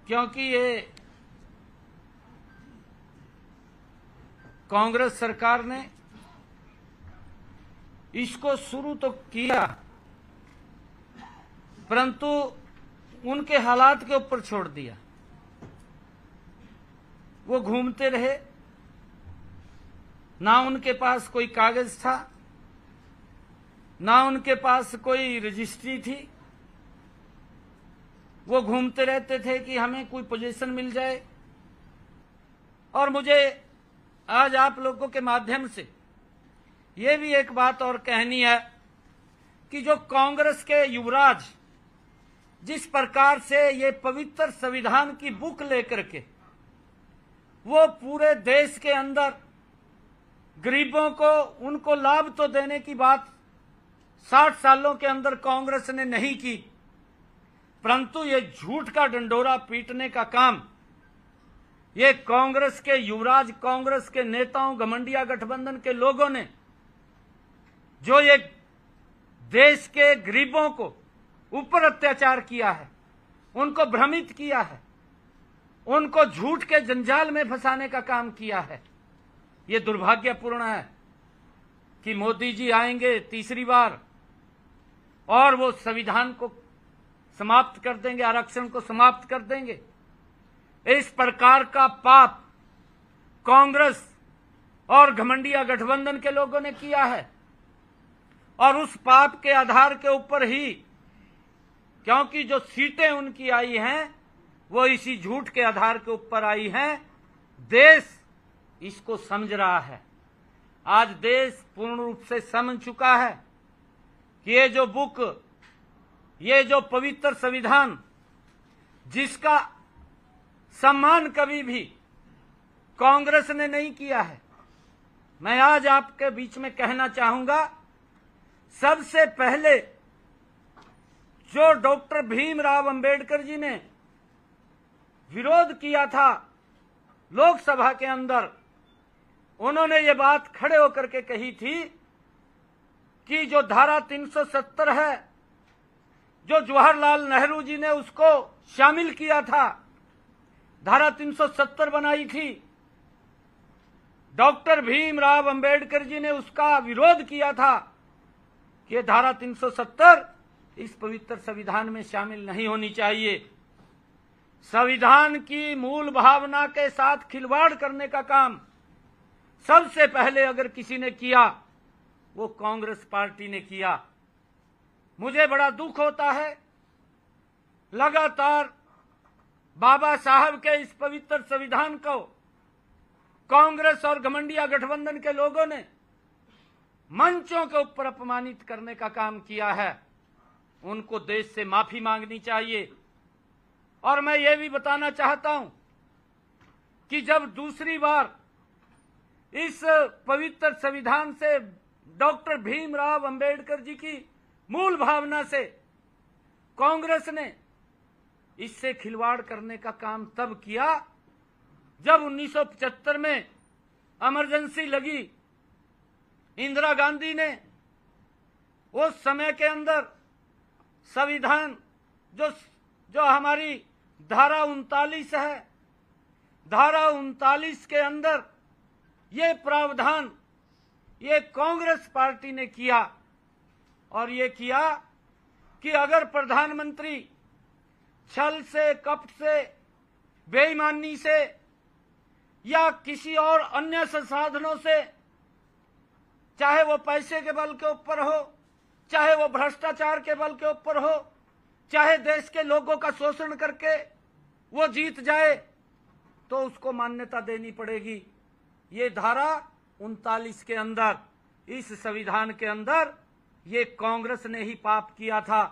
क्योंकि ये कांग्रेस सरकार ने इसको शुरू तो किया, परंतु उनके हालात के ऊपर छोड़ दिया। वो घूमते रहे, ना उनके पास कोई कागज था, ना उनके पास कोई रजिस्ट्री थी। वो घूमते रहते थे कि हमें कोई पोजीशन मिल जाए। और मुझे आज आप लोगों के माध्यम से ये भी एक बात और कहनी है कि जो कांग्रेस के युवराज जिस प्रकार से ये पवित्र संविधान की बुक लेकर के वो पूरे देश के अंदर गरीबों को उनको लाभ तो देने की बात 60 सालों के अंदर कांग्रेस ने नहीं की, परंतु ये झूठ का डंडोरा पीटने का काम ये कांग्रेस के युवराज, कांग्रेस के नेताओं, घमंडिया गठबंधन के लोगों ने जो ये देश के गरीबों को ऊपर अत्याचार किया है, उनको भ्रमित किया है, उनको झूठ के जंजाल में फंसाने का काम किया है। ये दुर्भाग्यपूर्ण है कि मोदी जी आएंगे तीसरी बार और वो संविधान को समाप्त कर देंगे, आरक्षण को समाप्त कर देंगे। इस प्रकार का पाप कांग्रेस और घमंडिया गठबंधन के लोगों ने किया है और उस पाप के आधार के ऊपर ही, क्योंकि जो सीटें उनकी आई हैं वो इसी झूठ के आधार के ऊपर आई हैं, देश इसको समझ रहा है। आज देश पूर्ण रूप से समझ चुका है कि ये जो बुक, ये जो पवित्र संविधान जिसका सम्मान कभी भी कांग्रेस ने नहीं किया है, मैं आज आपके बीच में कहना चाहूंगा, सबसे पहले जो डॉक्टर भीमराव अंबेडकर जी ने विरोध किया था लोकसभा के अंदर, उन्होंने ये बात खड़े होकर के कही थी कि जो धारा 370 है, जो जवाहरलाल नेहरू जी ने उसको शामिल किया था, धारा 370 बनाई थी, डॉक्टर भीमराव अंबेडकर जी ने उसका विरोध किया था कि धारा 370 इस पवित्र संविधान में शामिल नहीं होनी चाहिए। संविधान की मूल भावना के साथ खिलवाड़ करने का काम सबसे पहले अगर किसी ने किया वो कांग्रेस पार्टी ने किया। मुझे बड़ा दुख होता है, लगातार बाबा साहब के इस पवित्र संविधान को कांग्रेस और घमंडिया गठबंधन के लोगों ने मंचों के ऊपर अपमानित करने का काम किया है। उनको देश से माफी मांगनी चाहिए। और मैं ये भी बताना चाहता हूं कि जब दूसरी बार इस पवित्र संविधान से डॉक्टर भीमराव अंबेडकर जी की मूल भावना से कांग्रेस ने इससे खिलवाड़ करने का काम तब किया जब 1975 में इमरजेंसी लगी। इंदिरा गांधी ने उस समय के अंदर संविधान जो हमारी धारा 39 है, धारा 39 के अंदर ये प्रावधान ये कांग्रेस पार्टी ने किया और ये किया कि अगर प्रधानमंत्री छल से, कपट से, बेईमानी से या किसी और अन्य संसाधनों से, चाहे वो पैसे के बल के ऊपर हो, चाहे वो भ्रष्टाचार के बल के ऊपर हो, चाहे देश के लोगों का शोषण करके वो जीत जाए, तो उसको मान्यता देनी पड़ेगी। ये धारा 39 के अंदर, इस संविधान के अंदर ये कांग्रेस ने ही पाप किया था।